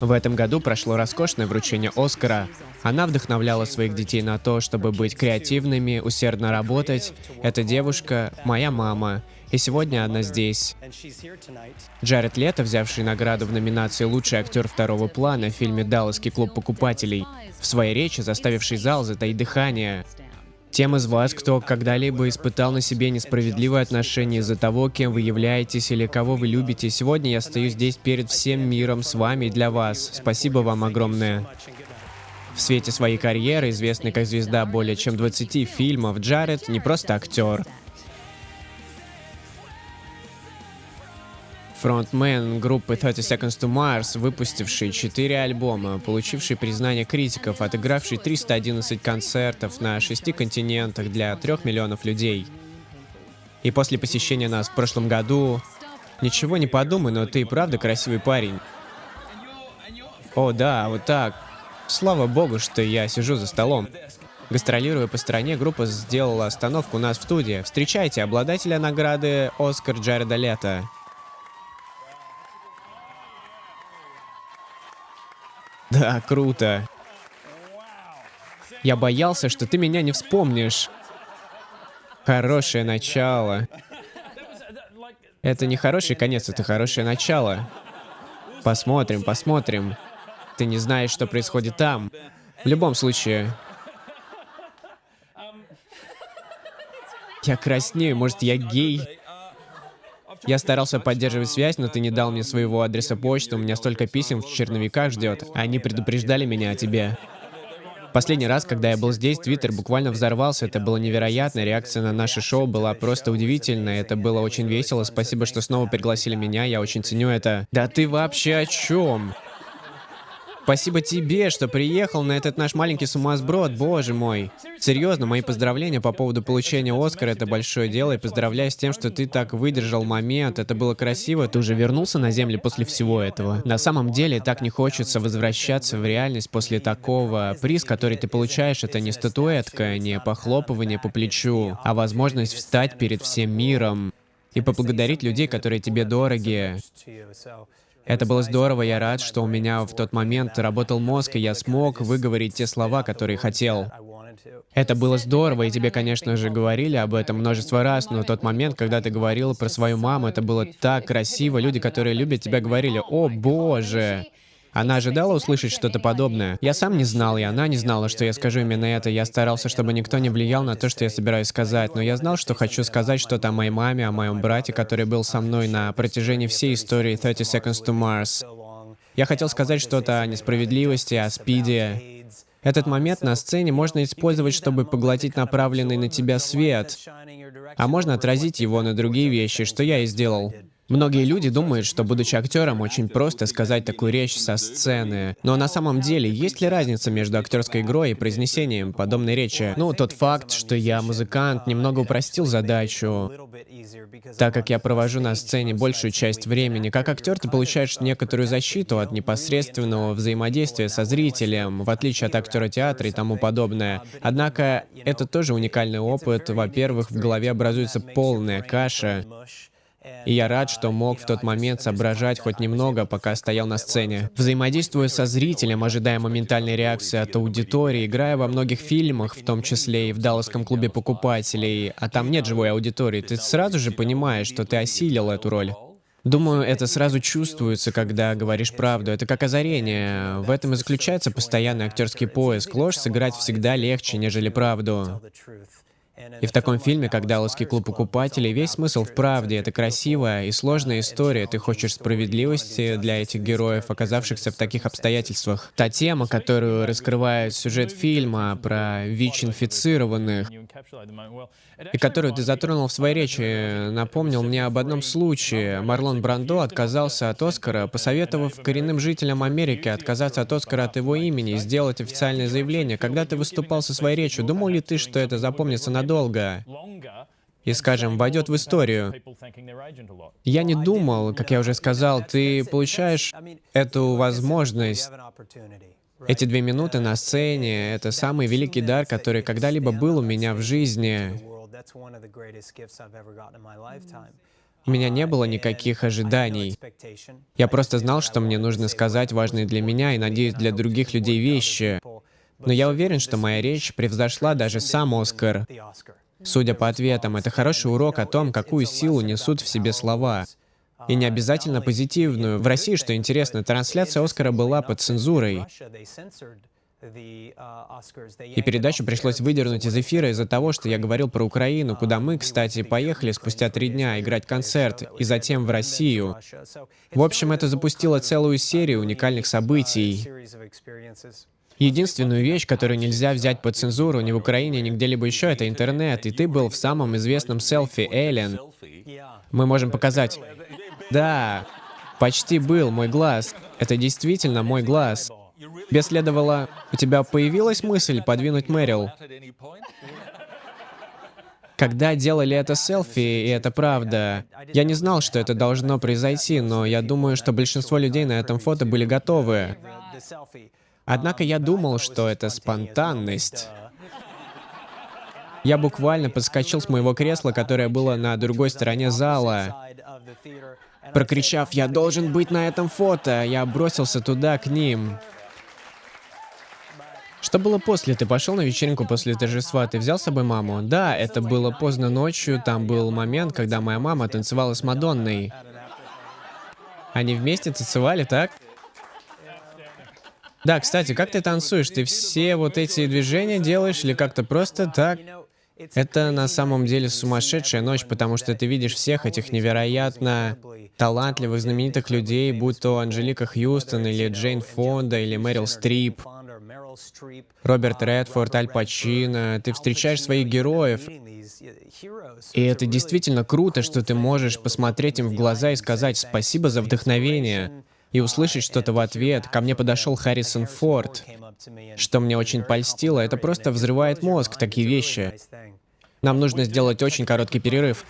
В этом году прошло роскошное вручение Оскара. Она вдохновляла своих детей на то, чтобы быть креативными, усердно работать. Эта девушка — моя мама. И сегодня она здесь. Джаред Лето, взявший награду в номинации «Лучший актер второго плана» в фильме «Далласский клуб покупателей», в своей речи заставивший зал затаить дыхание. Тем из вас, кто когда-либо испытал на себе несправедливое отношение из-за того, кем вы являетесь или кого вы любите, сегодня я стою здесь перед всем миром с вами и для вас. Спасибо вам огромное. В свете своей карьеры, известный как звезда более чем 20 фильмов, Джаред не просто актер. Фронтмен группы 30 Seconds to Mars, выпустивший 4 альбома, получивший признание критиков, отыгравший 311 концертов на 6 континентах для 3 миллионов людей. И после посещения нас в прошлом году... Ничего не подумай, но ты и правда красивый парень. О да, вот так. Слава богу, что я сижу за столом. Гастролируя по стране, группа сделала остановку у нас в студии. Встречайте обладателя награды «Оскар» Джареда Лето. Да, круто. Я боялся, что ты меня не вспомнишь. Хорошее начало. Это не хороший конец, это хорошее начало. Посмотрим, посмотрим. Ты не знаешь, что происходит там. В любом случае. Я краснею, может, я гей? Я старался поддерживать связь, но ты не дал мне своего адреса почты, у меня столько писем в черновиках ждет. Они предупреждали меня о тебе. Последний раз, когда я был здесь, Твиттер буквально взорвался, это было невероятно, реакция на наше шоу была просто удивительная, это было очень весело, спасибо, что снова пригласили меня, я очень ценю это. Да ты вообще о чем? Спасибо тебе, что приехал на этот наш маленький сумасброд, боже мой. Серьезно, мои поздравления по поводу получения Оскара — это большое дело, и поздравляю с тем, что ты так выдержал момент, это было красиво, ты уже вернулся на землю после всего этого. На самом деле, так не хочется возвращаться в реальность после такого. Приз, который ты получаешь, это не статуэтка, не похлопывание по плечу, а возможность встать перед всем миром и поблагодарить людей, которые тебе дороги. Это было здорово, я рад, что у меня в тот момент работал мозг, и я смог выговорить те слова, которые хотел. Это было здорово, и тебе, конечно же, говорили об этом множество раз, но тот момент, когда ты говорил про свою маму, это было так красиво. Люди, которые любят тебя, говорили: «О, боже!» Она ожидала услышать что-то подобное. Я сам не знал, и она не знала, что я скажу именно это. Я старался, чтобы никто не влиял на то, что я собираюсь сказать, но я знал, что хочу сказать что-то о моей маме, о моем брате, который был со мной на протяжении всей истории 30 Seconds to Mars. Я хотел сказать что-то о несправедливости, о СПИДе. Этот момент на сцене можно использовать, чтобы поглотить направленный на тебя свет, а можно отразить его на другие вещи, что я и сделал. Многие люди думают, что, будучи актером, очень просто сказать такую речь со сцены. Но на самом деле, есть ли разница между актерской игрой и произнесением подобной речи? Ну, тот факт, что я музыкант, немного упростил задачу, так как я провожу на сцене большую часть времени. Как актер ты получаешь некоторую защиту от непосредственного взаимодействия со зрителем, в отличие от актера театра и тому подобное. Однако, это тоже уникальный опыт. Во-первых, в голове образуется полная каша. И я рад, что мог в тот момент соображать хоть немного, пока стоял на сцене. Взаимодействуя со зрителем, ожидая моментальной реакции от аудитории, играя во многих фильмах, в том числе и в Далласском клубе покупателей, а там нет живой аудитории, ты сразу же понимаешь, что ты осилил эту роль. Думаю, это сразу чувствуется, когда говоришь правду. Это как озарение. В этом и заключается постоянный актерский поиск. Ложь сыграть всегда легче, нежели правду. И в таком фильме, как «Далласский клуб покупателей», весь смысл в правде. Это красивая и сложная история. Ты хочешь справедливости для этих героев, оказавшихся в таких обстоятельствах. Та тема, которую раскрывает сюжет фильма про ВИЧ-инфицированных, и которую ты затронул в своей речи, напомнил мне об одном случае. Марлон Брандо отказался от Оскара, посоветовав коренным жителям Америки отказаться от Оскара от его имени и сделать официальное заявление. Когда ты выступал со своей речью, думал ли ты, что это запомнится надолго и, скажем, войдет в историю? Я не думал, как я уже сказал, ты получаешь эту возможность. Эти 2 минуты на сцене — это самый великий дар, который когда-либо был у меня в жизни. У меня не было никаких ожиданий. Я просто знал, что мне нужно сказать важные для меня и, надеюсь, для других людей вещи. Но я уверен, что моя речь превзошла даже сам Оскар. Судя по ответам, это хороший урок о том, какую силу несут в себе слова. И не обязательно позитивную. В России, что интересно, трансляция Оскара была под цензурой. И передачу пришлось выдернуть из эфира из-за того, что я говорил про Украину, куда мы, кстати, поехали спустя 3 дня играть концерт, и затем в Россию. В общем, это запустило целую серию уникальных событий. Единственную вещь, которую нельзя взять под цензуру ни в Украине, ни где-либо еще, это интернет, и ты был в самом известном селфи, Эллен. Мы можем показать. Да, почти был мой глаз. Это действительно мой глаз. Тебе следовало... У тебя появилась мысль подвинуть Мэрил? Когда делали это селфи, и это правда, я не знал, что это должно произойти, но я думаю, что большинство людей на этом фото были готовы. Однако я думал, что это спонтанность. Я буквально подскочил с моего кресла, которое было на другой стороне зала. Прокричав: «Я должен быть на этом фото!», я бросился туда, к ним. Что было после? Ты пошел на вечеринку после торжества, ты взял с собой маму? Да, это было поздно ночью, там был момент, когда моя мама танцевала с Мадонной. Они вместе танцевали, так? Да, кстати, как ты танцуешь? Ты все вот эти движения делаешь или как-то просто так? Это на самом деле сумасшедшая ночь, потому что ты видишь всех этих невероятно талантливых, знаменитых людей, будь то Анжелика Хьюстон, или Джейн Фонда, или Мэрил Стрип, Роберт Редфорд, Аль Пачино. Ты встречаешь своих героев. И это действительно круто, что ты можешь посмотреть им в глаза и сказать «спасибо за вдохновение», и услышать что-то в ответ. Ко мне подошел Харрисон Форд, что мне очень польстило. Это просто взрывает мозг, такие вещи. Нам нужно сделать очень короткий перерыв.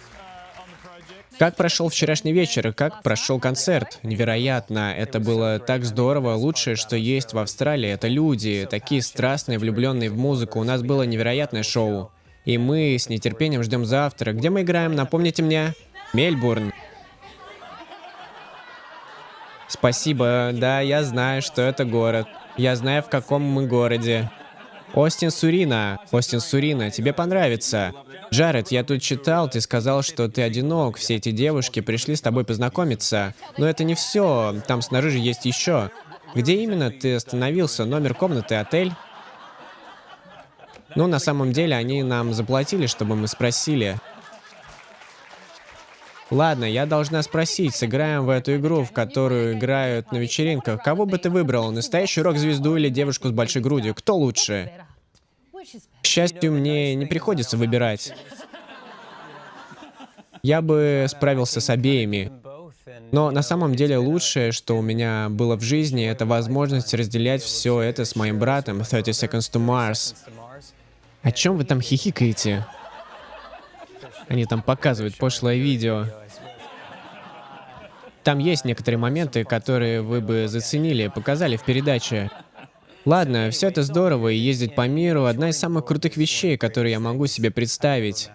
Как прошел вчерашний вечер? Как прошел концерт? Невероятно. Это было так здорово. Лучшее, что есть в Австралии, это люди. Такие страстные, влюбленные в музыку. У нас было невероятное шоу. И мы с нетерпением ждем завтра. Где мы играем? Напомните мне. Мельбурн. Спасибо. Да, я знаю, что это город. Я знаю, в каком мы городе. Остин Сурина. Остин Сурина, тебе понравится. Джаред, я тут читал, ты сказал, что ты одинок, все эти девушки пришли с тобой познакомиться. Но это не все, там снаружи есть еще. Где именно ты остановился? Номер комнаты, отель? Ну, на самом деле, они нам заплатили, чтобы мы спросили. Ладно, я должна спросить, сыграем в эту игру, в которую играют на вечеринках. Кого бы ты выбрал, настоящую рок-звезду или девушку с большой грудью? Кто лучше? К счастью, мне не приходится выбирать. Я бы справился с обеими. Но на самом деле лучшее, что у меня было в жизни, это возможность разделять все это с моим братом, 30 Seconds to Mars. О чем вы там хихикаете? Они там показывают пошлое видео. Там есть некоторые моменты, которые вы бы заценили, показали в передаче. Ладно, все это здорово, и ездить по миру — одна из самых крутых вещей, которые я могу себе представить.